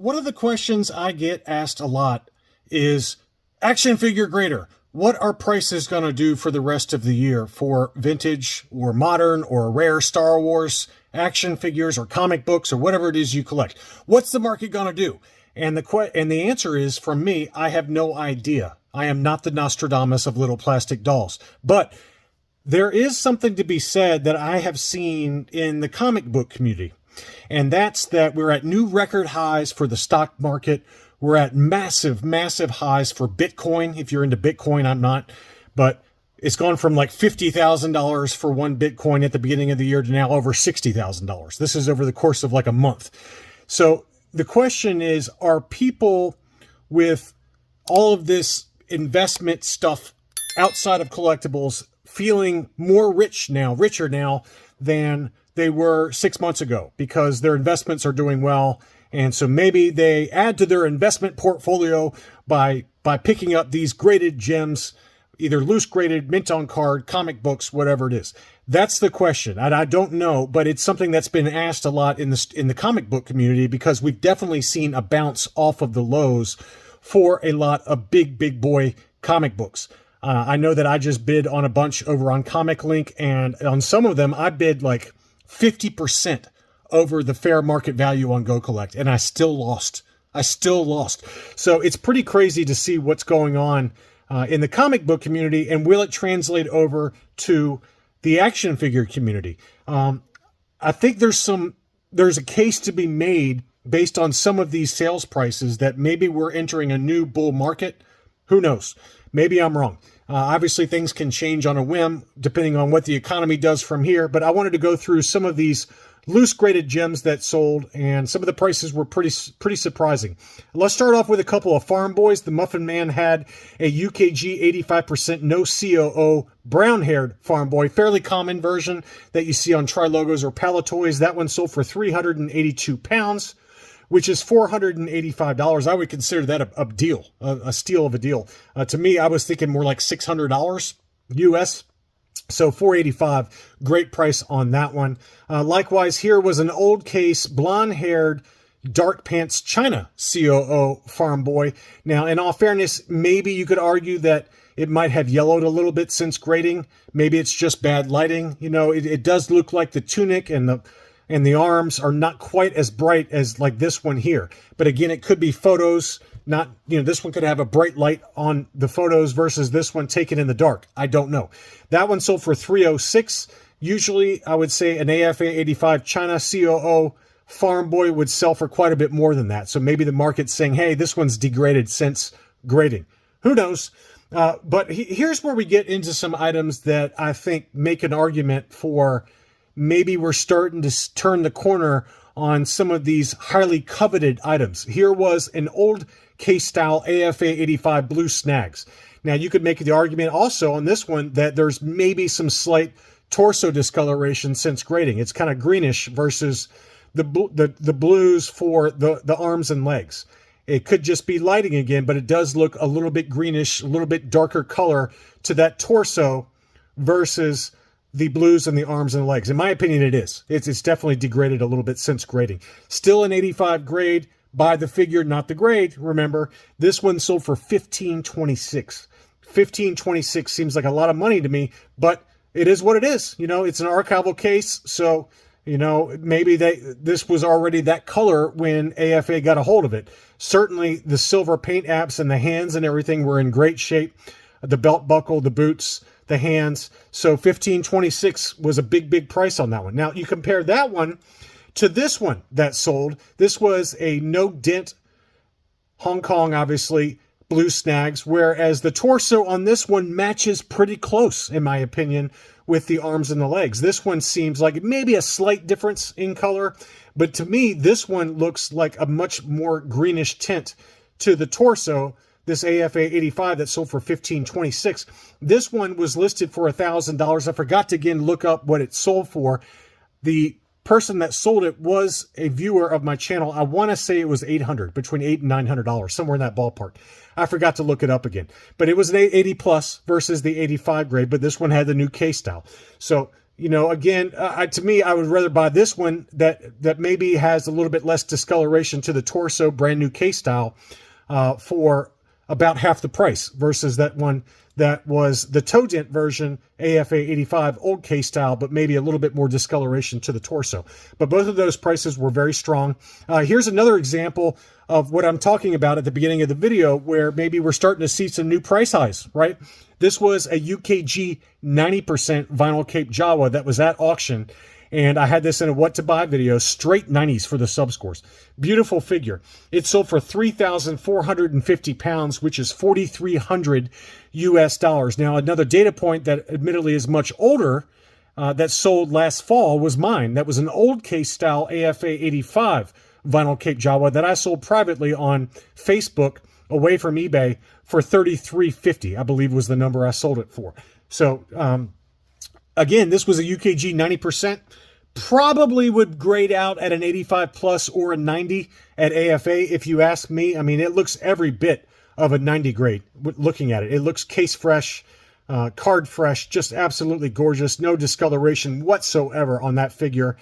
one of the questions I get asked a lot is action figure grader. What are prices going to do for the rest of the year for vintage or modern or rare Star Wars action figures or comic books or whatever it is you collect? What's the market going to do? And the answer is, from me, I have no idea. I am not the Nostradamus of little plastic dolls. But there is something to be said that I have seen in the comic book community. And that's that we're at new record highs for the stock market. We're at massive, massive highs for Bitcoin. If you're into Bitcoin, I'm not. But it's gone from like $50,000 for one Bitcoin at the beginning of the year to now over $60,000. This is over the course of like a month. So the question is, are people with all of this investment stuff outside of collectibles feeling richer now than they were 6 months ago because their investments are doing well? And so maybe they add to their investment portfolio by picking up these graded gems, either loose graded, mint on card, comic books, whatever it is. That's the question. And I don't know, but it's something that's been asked a lot in the comic book community because we've definitely seen a bounce off of the lows for a lot of big boy comic books. I know that I just bid on a bunch over on Comic Link, and on some of them I bid like 50% over the fair market value on Go Collect, and I still lost. So it's pretty crazy to see what's going on in the comic book community, and will it translate over to the action figure community? I think there's a case to be made based on some of these sales prices that maybe we're entering a new bull market. Who knows? Maybe I'm wrong. Obviously, things can change on a whim depending on what the economy does from here. But I wanted to go through some of these loose graded gems that sold, and some of the prices were pretty surprising. Let's start off with a couple of Farm Boys. The Muffin Man had a UKG 85% no COO brown-haired Farm Boy, fairly common version that you see on Tri-Logos or Palatoys. That one sold for 382 pounds. Which is $485. I would consider that a deal, a steal of a deal. To me, I was thinking more like $600 US. So $485, great price on that one. Likewise, here was an old case, blonde-haired, dark pants China COO Farm Boy. Now, in all fairness, maybe you could argue that it might have yellowed a little bit since grading. Maybe it's just bad lighting. You know, it does look like the tunic and the arms are not quite as bright as like this one here. But again, it could be photos, not, this one could have a bright light on the photos versus this one taken in the dark. I don't know. That one sold for $306. Usually I would say an AFA 85 China COO Farm Boy would sell for quite a bit more than that. So maybe the market's saying, hey, this one's degraded since grading. Who knows? But here's where we get into some items that I think make an argument for maybe we're starting to turn the corner on some of these highly coveted items. Here was an old case-style AFA 85 blue snags. Now, you could make the argument also on this one that there's maybe some slight torso discoloration since grading. It's kind of greenish versus the blues for the arms and legs. It could just be lighting again, but it does look a little bit greenish, a little bit darker color to that torso versus the blues and the arms and the legs. In my opinion, it is. It's definitely degraded a little bit since grading. Still an 85 grade by the figure, not the grade. Remember, this one sold for $15.26. $15.26 seems like a lot of money to me, but it is what it is. It's an archival case, so maybe this was already that color when AFA got a hold of it. Certainly, the silver paint apps and the hands and everything were in great shape. The belt buckle, the boots, the hands. So $15.26 was a big price on that one. Now, you compare that one to this one that sold. This was a no dent Hong Kong, obviously, blue snags, whereas the torso on this one matches pretty close, in my opinion, with the arms and the legs. This one seems like maybe a slight difference in color, but to me, this one looks like a much more greenish tint to the torso. This AFA 85 that sold for $15.26. This one was listed for $1,000. I forgot to again look up what it sold for. The person that sold it was a viewer of my channel. I want to say it was $800, between $800 and $900, somewhere in that ballpark. I forgot to look it up again. But it was an 80 plus versus the 85 grade, but this one had the new case style. So You know, again, to me, I would rather buy this one that maybe has a little bit less discoloration to the torso, brand new case style, for about half the price versus that one that was the toe dent version, AFA 85 old case style, but maybe a little bit more discoloration to the torso. But both of those prices were very strong. Here's another example of what I'm talking about at the beginning of the video, where maybe we're starting to see some new price highs, right? This was a UKG 90% vinyl Cape Jawa that was at auction. And I had this in a what to buy video, straight 90s for the subscores. Beautiful figure. It sold for 3,450 pounds, which is 4,300 US dollars. Now, another data point that admittedly is much older that sold last fall was mine. That was an old case style AFA 85 vinyl Cape Jawa that I sold privately on Facebook away from eBay for $3,350, I believe was the number I sold it for. So, again, this was a UKG 90%. Probably would grade out at an 85 plus or a 90 at AFA, if you ask me. I mean, it looks every bit of a 90 grade looking at it. It looks case fresh, card fresh, just absolutely gorgeous. No discoloration whatsoever on that figure.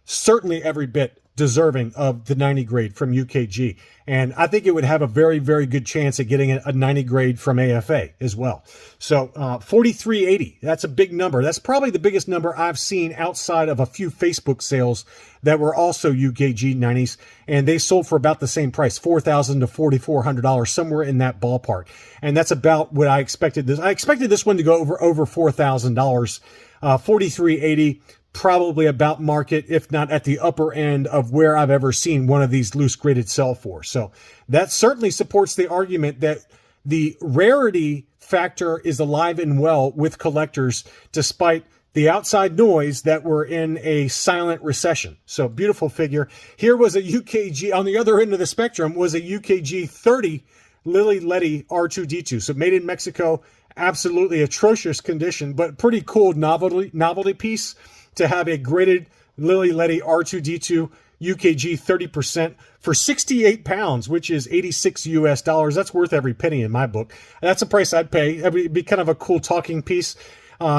Certainly every bit deserving of the 90 grade from UKG. And I think it would have a very, very good chance at getting a 90 grade from AFA as well. So 4380, that's a big number. That's probably the biggest number I've seen outside of a few Facebook sales that were also UKG 90s. And they sold for about the same price, $4,000 to $4,400, somewhere in that ballpark. And that's about what I expected this. I expected this one to go over $4,000. 4380. Probably about market, if not at the upper end of where I've ever seen one of these loose graded sell for. So that certainly supports the argument that the rarity factor is alive and well with collectors, despite the outside noise that we're in a silent recession. So beautiful figure. Here was a UKG, on the other end of the spectrum, was a UKG 30 Lily Letty R2D2. So made in Mexico, absolutely atrocious condition, but pretty cool novelty piece to have a graded Lily Letty R2D2 UKG 30% for 68 pounds, which is 86 US dollars. That's worth every penny in my book. That's a price I'd pay. It'd be kind of a cool talking piece.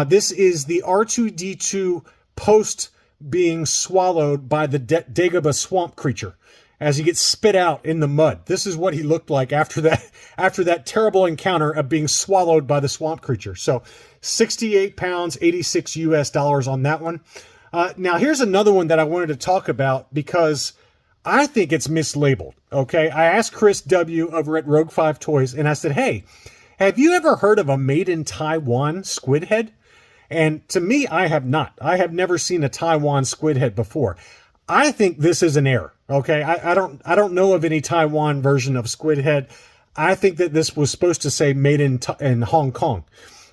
This is the R2D2 post being swallowed by the Dagobah swamp creature as he gets spit out in the mud. This is what he looked like after that terrible encounter of being swallowed by the swamp creature. So 68 pounds, 86 US dollars on that one. Now here's another one that I wanted to talk about because I think it's mislabeled. Okay. I asked Chris W over at Rogue 5 Toys and I said, hey, have you ever heard of a made in Taiwan squid head? And to me, I have not. I have never seen a Taiwan squid head before. I think this is an error. Okay. I don't know of any Taiwan version of squid head. I think that this was supposed to say made in Hong Kong.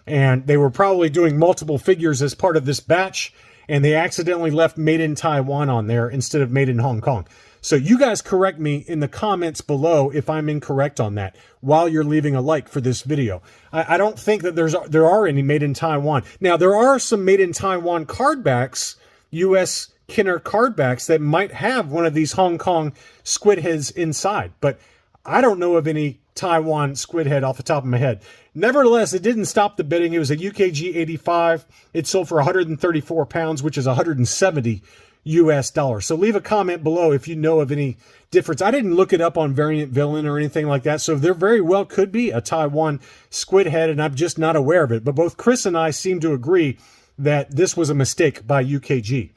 And they were probably doing multiple figures as part of this batch, and they accidentally left made in Taiwan on there instead of made in Hong Kong. So you guys correct me in the comments below if I'm incorrect on that while you're leaving a like for this video. I don't think that there are any made in Taiwan. Now, there are some made in Taiwan card backs, U.S. Kenner card backs that might have one of these Hong Kong squid heads inside, but I don't know of any Taiwan squid head off the top of my head. Nevertheless, it didn't stop the bidding. It was a UKG 85. It sold for 134 pounds, which is 170 US dollars. So leave a comment below if you know of any difference. I didn't look it up on Variant Villain or anything like that, so there very well could be a Taiwan squid head, and I'm just not aware of it. But both Chris and I seem to agree that this was a mistake by UKG.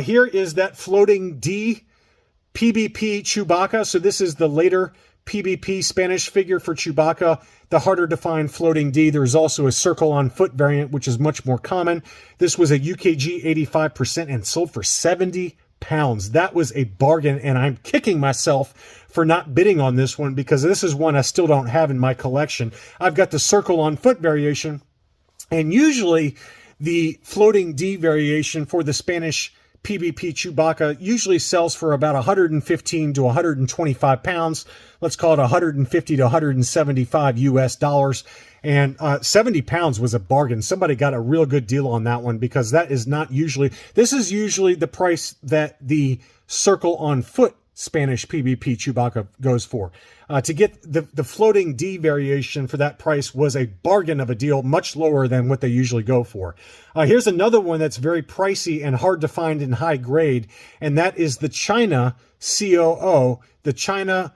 Here is that floating D PBP Chewbacca. So this is the later PBP Spanish figure for Chewbacca, the harder to find floating D. There's also a circle on foot variant, which is much more common. This was a UKG 85% and sold for 70 pounds. That was a bargain, and I'm kicking myself for not bidding on this one because this is one I still don't have in my collection. I've got the circle on foot variation, and usually the floating D variation for the Spanish PBP Chewbacca usually sells for about 115 to 125 pounds. Let's call it 150 to 175 US dollars. And 70 pounds was a bargain. Somebody got a real good deal on that one because that is not usually, this is usually the price that the circle on foot Spanish PBP Chewbacca goes for. To get the floating D variation for that price was a bargain of a deal, much lower than what they usually go for. Here's another one that's very pricey and hard to find in high grade, and that is the China COO, the China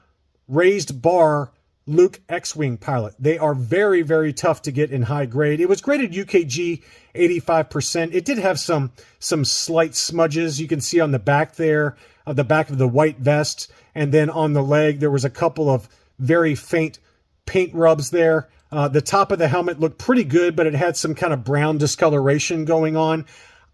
raised bar Luke X-Wing pilot. They are very, very tough to get in high grade. It was graded UKG 85%. It did have some slight smudges you can see on the back there, of the back of the white vest, and then on the leg there was a couple of very faint paint rubs there. The top of the helmet looked pretty good, but it had some kind of brown discoloration going on.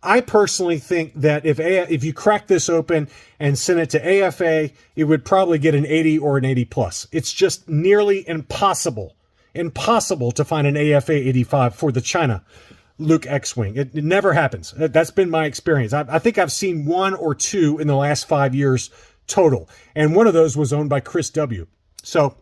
I personally think that if you crack this open and send it to AFA, it would probably get an 80 or an 80 plus. It's just nearly impossible to find an AFA 85 for the China Luke X-Wing. It never happens. That's been my experience. I think I've seen one or two in the last 5 years total, and one of those was owned by Chris W. So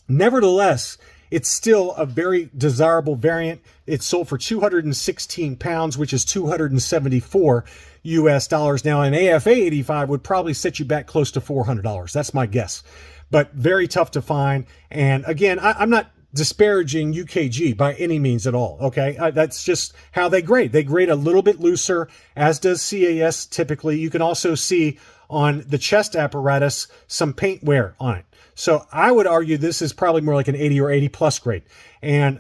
nevertheless, it's still a very desirable variant. It's sold for 216 pounds, which is 274 US dollars. Now, an AFA 85 would probably set you back close to $400. That's my guess, but very tough to find. And again, I'm not disparaging UKG by any means at all. Okay. That's just how they grade. They grade a little bit looser, as does CAS typically. You can also see on the chest apparatus some paint wear on it. So I would argue this is probably more like an 80 or 80 plus grade. And,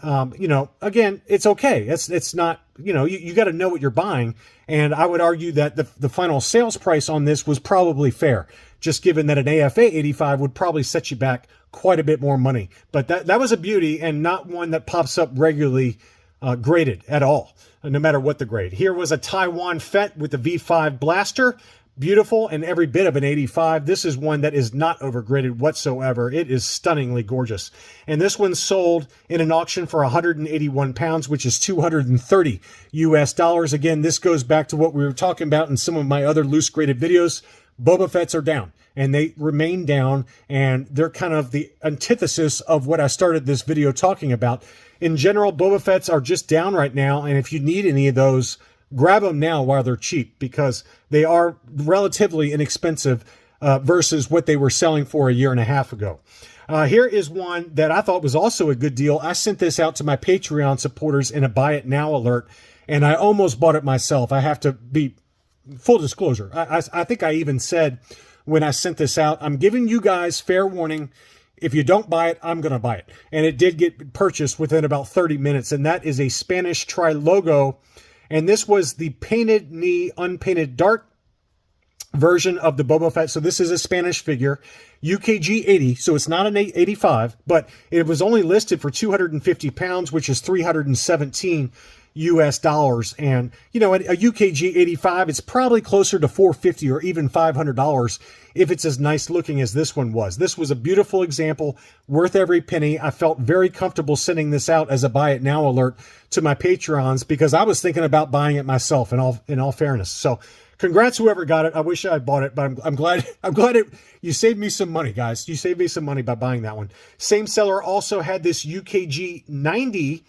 again, it's okay. It's not, you got to know what you're buying. And I would argue that the final sales price on this was probably fair, just given that an AFA 85 would probably set you back quite a bit more money. But that was a beauty, and not one that pops up regularly graded at all, no matter what the grade. Here was a Taiwan Fett with the V5 blaster. Beautiful and every bit of an 85. This is one that is not overgraded whatsoever. It is stunningly gorgeous. And this one sold in an auction for 181 pounds, which is 230 US dollars. Again, this goes back to what we were talking about in some of my other loose graded videos. Boba Fett's are down, and they remain down, and they're kind of the antithesis of what I started this video talking about. In general, Boba Fett's are just down right now, and if you need any of those, grab them now while they're cheap, because they are relatively inexpensive versus what they were selling for a year and a half ago. Here is one that I thought was also a good deal. I sent this out to my Patreon supporters in a buy it now alert, and I almost bought it myself. I have to be full disclosure. I think I even said when I sent this out, I'm giving you guys fair warning. If you don't buy it, I'm going to buy it. And it did get purchased within about 30 minutes, and that is a Spanish Tri-Logo. And this was the painted knee, unpainted dart version of the Boba Fett. So this is a Spanish figure, UKG 80. So it's not an 85, but it was only listed for 250 pounds, which is 317 US dollars. And, a UKG 85, it's probably closer to 450 or even $500 if it's as nice looking as this one was. This was a beautiful example, worth every penny. I felt very comfortable sending this out as a buy it now alert to my Patreons, because I was thinking about buying it myself, in all fairness. So congrats whoever got it. I wish I had bought it, but I'm glad you saved me some money, guys. You saved me some money by buying that one. Same seller also had this UKG 90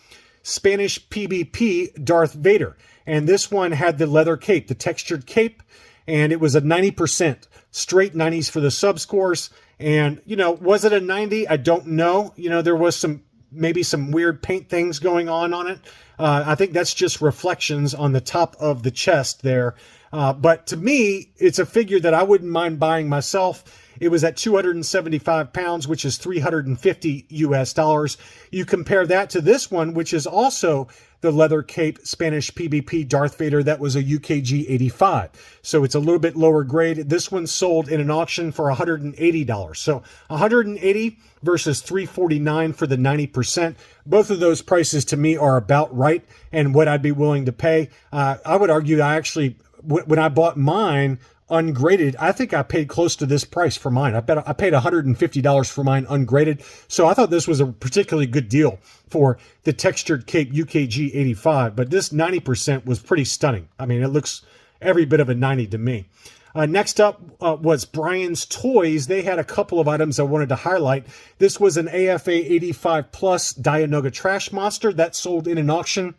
Spanish PBP Darth Vader. And this one had the leather cape, the textured cape, and it was a 90%, straight 90s for the sub scores. And, was it a 90? I don't know. There was maybe some weird paint things going on it. I think that's just reflections on the top of the chest there. But to me, it's a figure that I wouldn't mind buying myself. It was at 275 pounds, which is 350 US dollars. You compare that to this one, which is also the leather cape Spanish PBP Darth Vader. That was a UKG 85. So it's a little bit lower grade. This one sold in an auction for $180. So 180 versus 349 for the 90%. Both of those prices to me are about right and what I'd be willing to pay. I would argue when I bought mine ungraded, I think I paid close to this price for mine. I paid $150 for mine ungraded. So I thought this was a particularly good deal for the textured cape UKG 85, but this 90% was pretty stunning. I mean, it looks every bit of a 90 to me. Next up was Brian's Toys. They had a couple of items I wanted to highlight. This was an AFA 85 Plus Dianoga Trash Monster that sold in an auction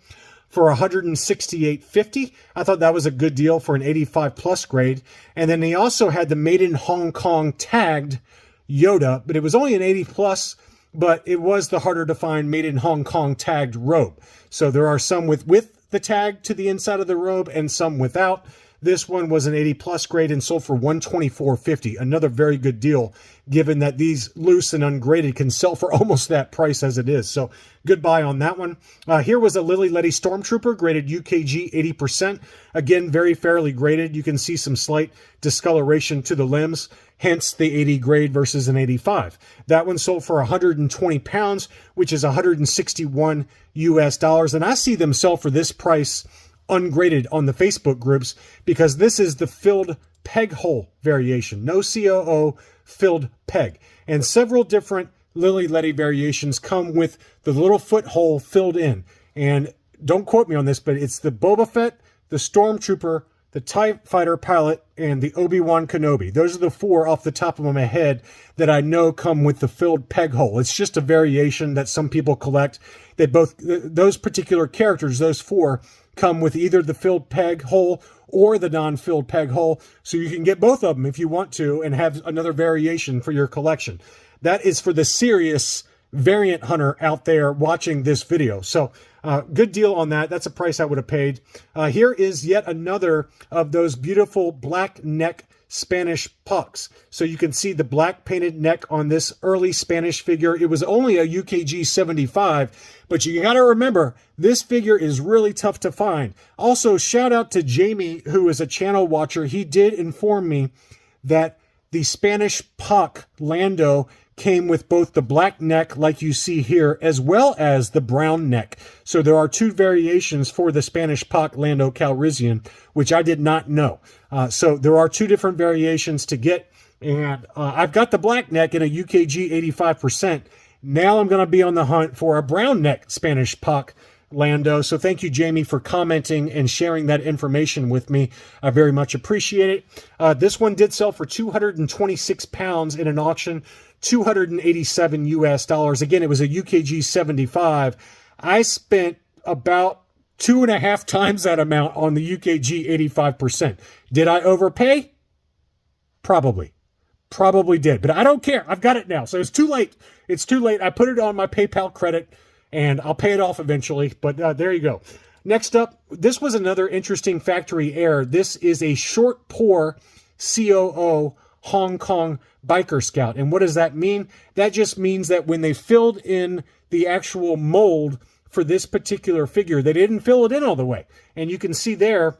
for $168.50. I thought that was a good deal for an 85 plus grade. And then he also had the Made in Hong Kong tagged Yoda, but it was only an 80 plus, but it was the harder to find Made in Hong Kong tagged robe. So there are some with the tag to the inside of the robe and some without. This one was an 80 plus grade and sold for $124.50. Another very good deal, given that these loose and ungraded can sell for almost that price as it is. So good buy on that one. Here was a Lily Letty Stormtrooper, graded UKG 80%. Again, very fairly graded. You can see some slight discoloration to the limbs, hence the 80 grade versus an 85. That one sold for 120 pounds, which is 161 US dollars. And I see them sell for this price ungraded on the Facebook groups, because this is the filled peg hole variation. No COO, filled peg. And several different Lily Letty variations come with the little foot hole filled in. And don't quote me on this, but it's the Boba Fett, the Stormtrooper, the TIE Fighter pilot, and the Obi-Wan Kenobi. Those are the four off the top of my head that I know come with the filled peg hole. It's just a variation that some people collect. They both, those particular characters, those four, come with either the filled peg hole or the non-filled peg hole. So you can get both of them if you want to and have another variation for your collection. That is for the serious variant hunter out there watching this video. So good deal on that. That's a price I would have paid. Here is yet another of those beautiful black neck Spanish pucks. So you can see the black painted neck on this early Spanish figure. It was only a UKG 75, but you got to remember, this figure is really tough to find. Also, shout out to Jamie, who is a channel watcher. He did inform me that the Spanish puck Lando came with both the black neck, like you see here, as well as the brown neck. So there are two variations for the Spanish puck Lando Calrissian, which I did not know. So there are two different variations to get. And I've got the black neck in a UKG 85%. Now I'm going to be on the hunt for a brown neck Spanish puck Lando. So thank you, Jamie, for commenting and sharing that information with me. I very much appreciate it. This one did sell for 226 pounds in an auction, 287 US dollars. Again, it was a UKG 75. I spent about 2.5 times that amount on the UKG 85%. Did I overpay? Probably did, but I don't care. I've got it now. So it's too late. It's too late. I put it on my PayPal credit and I'll pay it off eventually, but there you go. Next up, this was another interesting factory error. This is a short pour COO Hong Kong Biker Scout. And what does that mean? That just means that when they filled in the actual mold for this particular figure, they didn't fill it in all the way. And you can see there,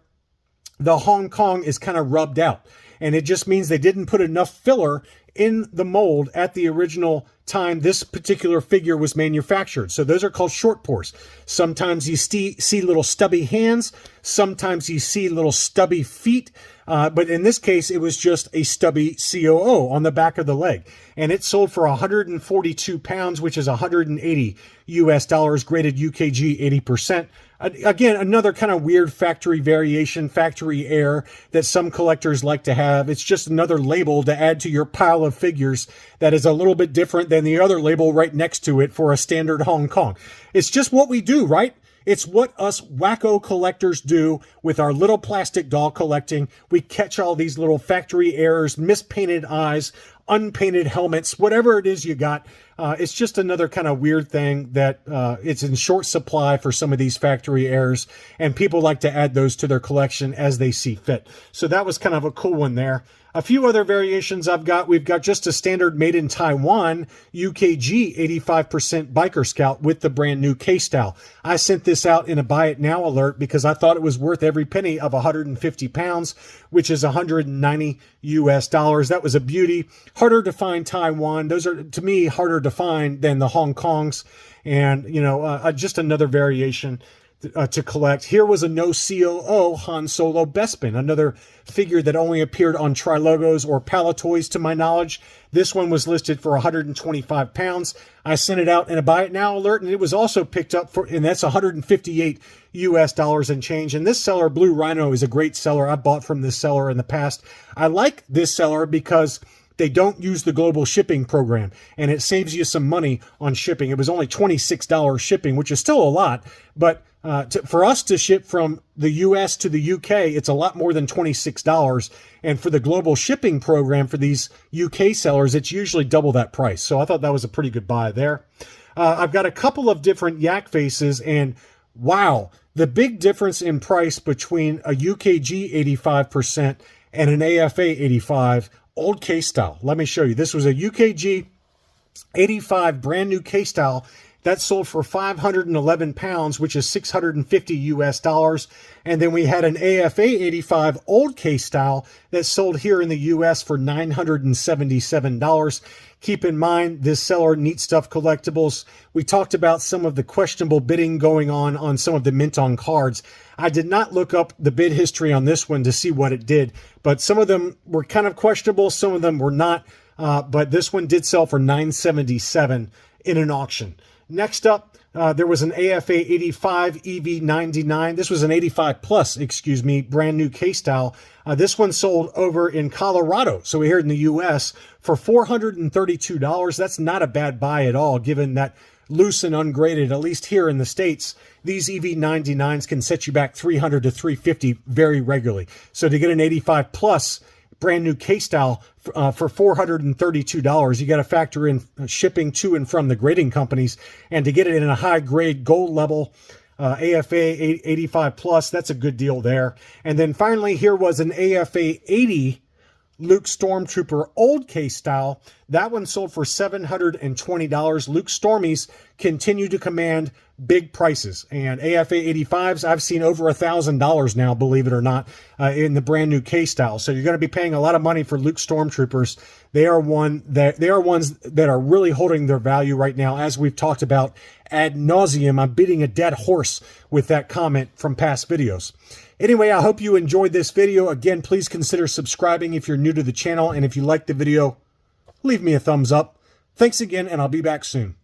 the Hong Kong is kind of rubbed out. And it just means they didn't put enough filler in the mold at the original time this particular figure was manufactured. So those are called short pours. Sometimes you see little stubby hands. Sometimes you see little stubby feet. But in this case, it was just a stubby COO on the back of the leg. And it sold for 142 pounds, which is 180 US dollars, graded UKG 80%. Again, another kind of weird factory variation, factory error that some collectors like to have. It's just another label to add to your pile of figures that is a little bit different than the other label right next to it for a standard Hong Kong. It's just what we do, right? It's what us wacko collectors do with our little plastic doll collecting. We catch all these little factory errors, mispainted eyes, unpainted helmets, whatever it is you got. It's just another kind of weird thing that it's in short supply for some of these factory errors, and people like to add those to their collection as they see fit. So that was kind of a cool one there. A few other variations we've got just a standard made in Taiwan UKG 85% Biker Scout with the brand new K-Style. I sent this out in a buy it now alert because I thought it was worth every penny of 150 pounds, which is 190 US dollars. That was a beauty. Harder to find Taiwan. Those are, to me, harder to find than the Hong Kongs. And, you know, just another variation to collect. Here was a no COO Han Solo Bespin, another figure that only appeared on Trilogos or Palatoys to my knowledge. This one was listed for 125 pounds. I sent it out in a buy it now alert, and it was also picked up for, and that's 158 US dollars and change. And this seller, Blue Rhino, is a great seller. I bought from this seller in the past. I like this seller because they don't use the global shipping program, and it saves you some money on shipping. It was only $26 shipping, which is still a lot, but For us to ship from the US to the UK, it's a lot more than $26. And for the global shipping program for these UK sellers, it's usually double that price. So I thought that was a pretty good buy there. I've got a couple of different yak faces, and wow, the big difference in price between a UKG 85% and an AFA 85 old case style. Let me show you. This was a UKG 85 brand new case style that sold for 511 pounds, which is 650 US dollars. And then we had an AFA 85 old case style that sold here in the US for $977. Keep in mind, this seller, Neat Stuff Collectibles, we talked about some of the questionable bidding going on some of the mint on cards. I did not look up the bid history on this one to see what it did, but some of them were kind of questionable, some of them were not. But this one did sell for $977 in an auction. Next up, there was an AFA 85 EV99. This was an 85 plus, excuse me, brand new case style. This one sold over in Colorado, so we're here in the U.S., for $432. That's not a bad buy at all, given that loose and ungraded, at least here in the States, these EV99s can set you back $300 to $350 very regularly. So to get an 85 plus brand new case style for $432, you got to factor in shipping to and from the grading companies, and to get it in a high grade gold level AFA 85 plus, that's a good deal there. And then finally, here was an AFA 80 Luke Stormtrooper old case style. That one sold for $720. Luke Stormies continue to command big prices, and AFA 85s I've seen over $1,000 now, believe it or not, in the brand new case style. So you're going to be paying a lot of money for Luke Stormtroopers. They are ones that are really holding their value right now, as we've talked about ad nauseum. I'm beating a dead horse with that comment from past videos. Anyway, I hope you enjoyed this video. Again, please consider subscribing if you're new to the channel, and if you liked the video, leave me a thumbs up. Thanks again, and I'll be back soon.